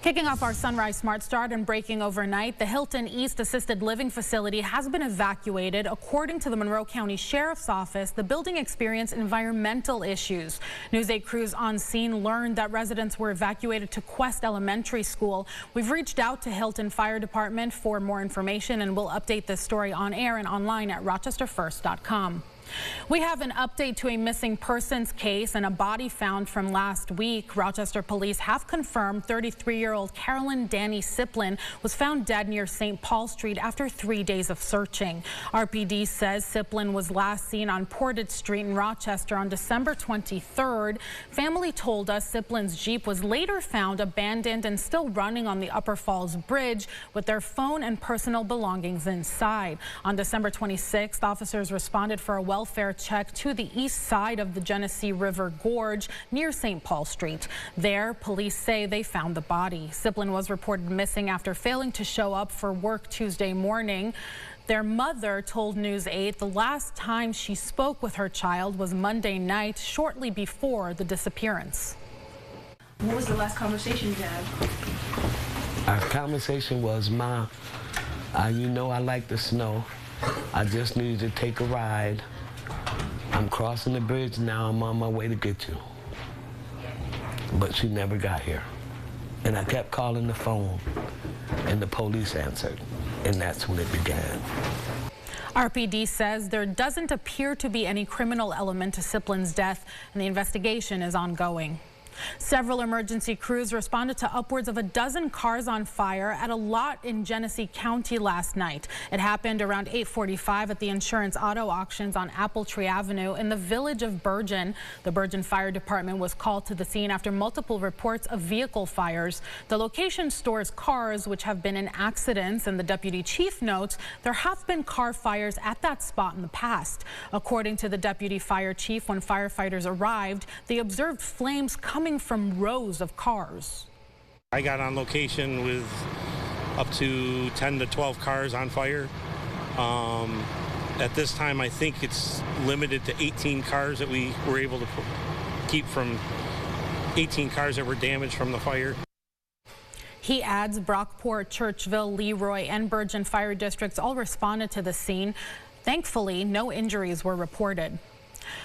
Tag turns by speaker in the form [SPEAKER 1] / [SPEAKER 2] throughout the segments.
[SPEAKER 1] Kicking off our Sunrise Smart Start and breaking overnight, the Hilton East Assisted Living Facility has been evacuated. According to the Monroe County Sheriff's Office, the building experienced environmental issues. News 8 crews on scene learned that residents were evacuated to Quest Elementary School. We've reached out to Hilton Fire Department for more information, and we'll update this story on air and online at rochesterfirst.com. We have an update to a missing persons case and a body found from last week. Rochester police have confirmed 33-year-old Carolyn Danny Siplin was found dead near St. Paul Street after 3 days of searching. RPD says Siplin was last seen on Portage Street in Rochester on December 23rd. Family told us Siplin's Jeep was later found abandoned and still running on the Upper Falls Bridge with their phone and personal belongings inside. On December 26th, officers responded for a welfare check to the east side of the Genesee River Gorge near St. Paul Street. There, police say they found the body. Siplin was reported missing after failing to show up for work Tuesday morning. Their mother told News 8 the last time she spoke with her child was Monday night, shortly before the disappearance.
[SPEAKER 2] What was the last conversation you had?
[SPEAKER 3] Our conversation was, Ma, you know I like the snow. I just needed to take a ride. I'm crossing the bridge now. I'm on my way to get you. But she never got here. And I kept calling the phone, and the police answered, and that's when it began.
[SPEAKER 1] RPD says there doesn't appear to be any criminal element to Siplin's death, and the investigation is ongoing. Several emergency crews responded to upwards of a dozen cars on fire at a lot in Genesee County last night. It happened around 8:45 at the Insurance Auto Auctions on Apple Tree Avenue in the village of Bergen. The Bergen Fire Department was called to the scene after multiple reports of vehicle fires. The location stores cars which have been in accidents, and the deputy chief notes there have been car fires at that spot in the past. According to the deputy fire chief, when firefighters arrived, they observed flames coming from rows of cars.
[SPEAKER 4] I got on location with up to 10 to 12 cars on fire. At this time, I think it's limited to 18 cars that we were able to keep from 18 cars that were damaged from the fire.
[SPEAKER 1] He adds Brockport, Churchville, Leroy, and Bergen fire districts all responded to the scene. Thankfully, no injuries were reported.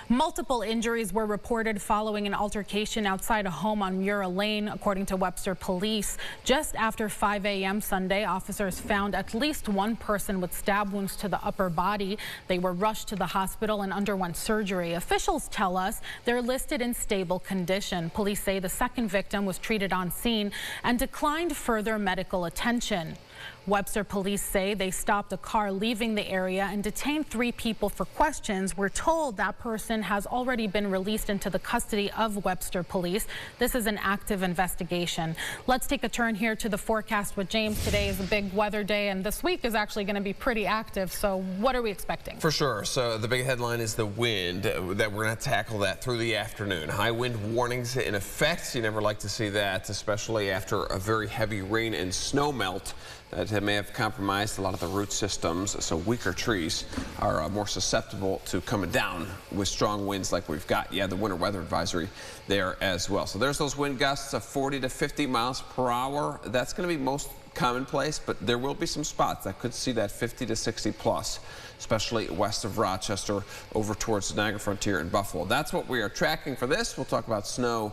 [SPEAKER 1] Multiple injuries were reported following an altercation outside a home on Mura Lane, according to Webster Police. Just after 5 a.m. Sunday, officers found at least one person with stab wounds to the upper body. They were rushed to the hospital and underwent surgery. Officials tell us they're listed in stable condition. Police say the second victim was treated on scene and declined further medical attention. Webster Police say they stopped a car leaving the area and detained 3 people for questions. We're told that person has already been released into the custody of Webster Police. This is an active investigation. Let's take a turn here to the forecast with James. Today is a big weather day, and this week is actually going to be pretty active. So what are we expecting?
[SPEAKER 5] For sure. So the big headline is the wind, that we're going to tackle that through the afternoon. High wind warnings in effect. You never like to see that, especially after a very heavy rain and snow melt that may have compromised a lot of the root systems, so weaker trees are more susceptible to coming down with strong winds like we've got. Yeah, the winter weather advisory there as well. So there's those wind gusts of 40 to 50 miles per hour. That's going to be most commonplace, but there will be some spots that could see that 50 to 60 plus, especially west of Rochester over towards the Niagara Frontier and Buffalo. That's what we are tracking for this. We'll talk about snow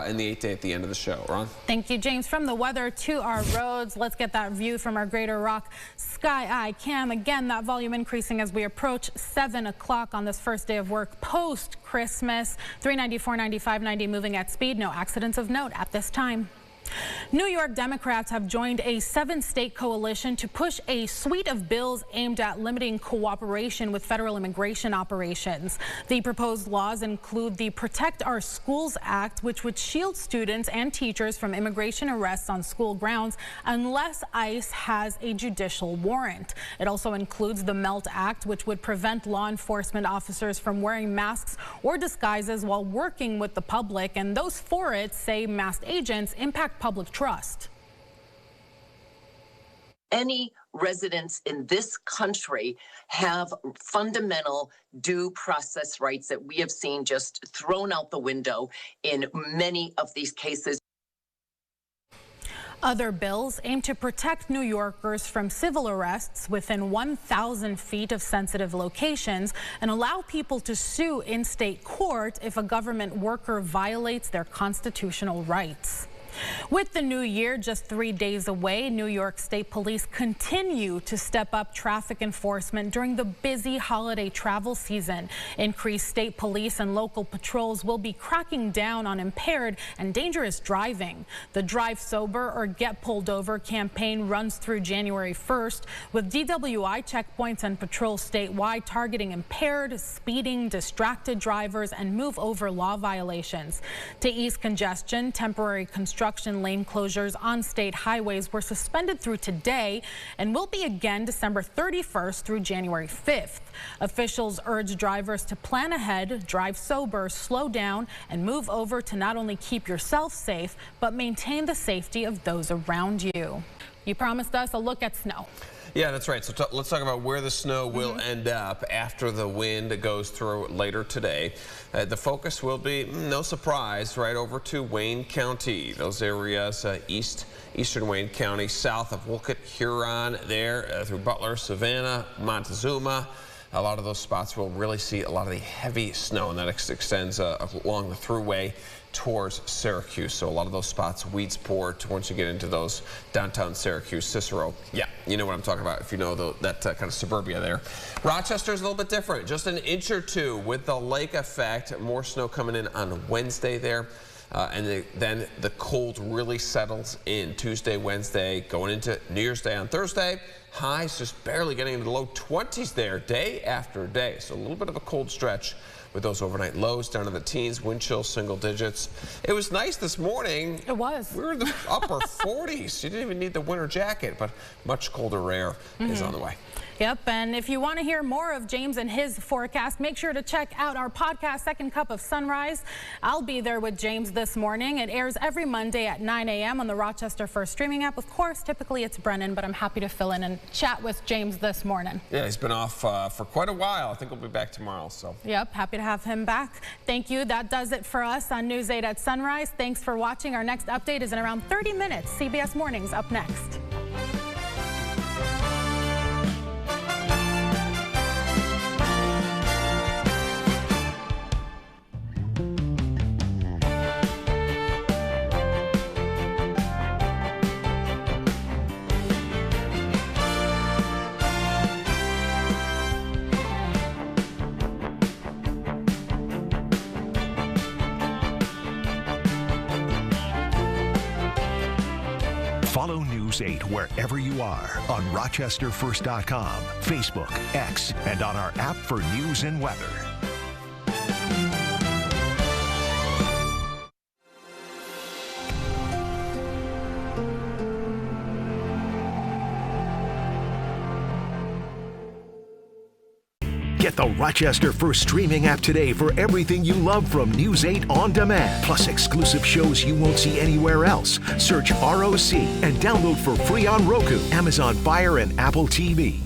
[SPEAKER 5] in the 8-day at the end of the show. Ron?
[SPEAKER 1] Thank you, James. From the weather to our roads, let's get that view from our Greater Rock Sky Eye Cam. Again, that volume increasing as we approach 7 o'clock on this first day of work post-Christmas. 390, 495, 90 moving at speed. No accidents of note at this time. New York Democrats have joined a 7-state coalition to push a suite of bills aimed at limiting cooperation with federal immigration operations. The proposed laws include the Protect Our Schools Act, which would shield students and teachers from immigration arrests on school grounds unless ICE has a judicial warrant. It also includes the MELT Act, which would prevent law enforcement officers from wearing masks or disguises while working with the public. And those for it say masked agents impact public trust.
[SPEAKER 6] Any residents in this country have fundamental due process rights that we have seen just thrown out the window in many of these cases.
[SPEAKER 1] Other bills aim to protect New Yorkers from civil arrests within 1,000 feet of sensitive locations and allow people to sue in state court if a government worker violates their constitutional rights. With the new year just 3 days away, New York State Police continue to step up traffic enforcement during the busy holiday travel season. Increased state police and local patrols will be cracking down on impaired and dangerous driving. The Drive Sober or Get Pulled Over campaign runs through January 1st, with DWI checkpoints and patrols statewide targeting impaired, speeding, distracted drivers and move over law violations. To ease congestion, temporary construction lane closures on state highways were suspended through today and will be again December 31st through January 5th. Officials urge drivers to plan ahead, drive sober, slow down, and move over to not only keep yourself safe, but maintain the safety of those around you. You promised us a look at snow.
[SPEAKER 5] Yeah, that's right. So let's talk about where the snow will end up after the wind goes through later today. The focus will be, no surprise, right over to Wayne County. Those areas eastern Wayne County, south of Wolcott, Huron, there through Butler, Savannah, Montezuma. A lot of those spots will really see a lot of the heavy snow, and that extends along the thruway towards Syracuse. So a lot of those spots, Weedsport, once you get into those downtown Syracuse, Cicero. Yeah, you know what I'm talking about if you know that kind of suburbia there. Rochester's a little bit different, just an inch or two with the lake effect. More snow coming in on Wednesday there. Then the cold really settles in Tuesday, Wednesday, going into New Year's Day on Thursday. Highs just barely getting into the low 20s there day after day. So a little bit of a cold stretch with those overnight lows down in the teens, wind chill single digits. It was nice this morning.
[SPEAKER 1] It was.
[SPEAKER 5] We were in the upper 40s. You didn't even need the winter jacket, but much colder air is on the way.
[SPEAKER 1] Yep, and if you want to hear more of James and his forecast, make sure to check out our podcast, Second Cup of Sunrise. I'll be there with James this morning. It airs every Monday at 9 a.m. on the Rochester First streaming app. Of course, typically it's Brennan, but I'm happy to fill in and chat with James this morning.
[SPEAKER 5] Yeah, he's been off for quite a while. I think we'll be back tomorrow. So.
[SPEAKER 1] Yep, happy to have him back. Thank you. That does it for us on News 8 at Sunrise. Thanks for watching. Our next update is in around 30 minutes. CBS Mornings up next.
[SPEAKER 7] Follow News 8 wherever you are on RochesterFirst.com, Facebook, X, and on our app for news and weather. Get the Rochester First streaming app today for everything you love from News 8 On Demand. Plus exclusive shows you won't see anywhere else. Search ROC and download for free on Roku, Amazon Fire, and Apple TV.